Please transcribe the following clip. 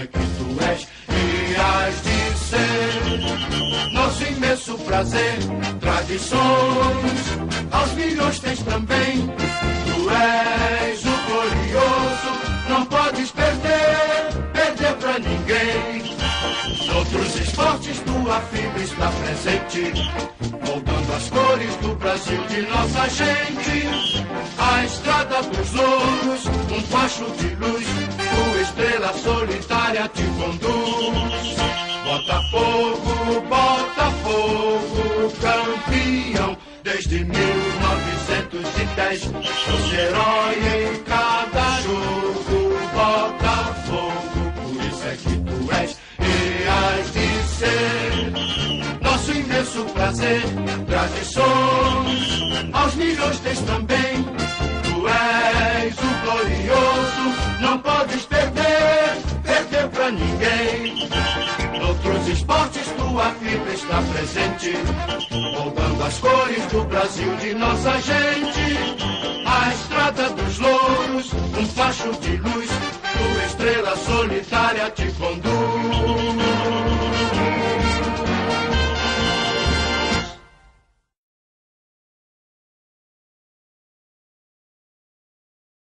é que tu és e hás de ser nosso imenso prazer. Tradições aos milhões tens também. Tu és o glorioso, não podes perder pra ninguém. Noutros esportes tua fibra está presente, moldando as cores do Brasil de nossa gente. A estrada dos louros, um facho de luz, tua estrela solitária te conduz. Botafogo, Botafogo, campeão desde 1910. Fosse herói em cada jogo, Botafogo, por isso é que tu és e hás de ser nosso imenso prazer. Tradições aos milhões tens também. Tu és o glorioso, não podes perder pra ninguém. Noutros esportes tua fibra está presente, moldando as cores do Brasil de nossa gente. A estrada dos louros, um facho de luz,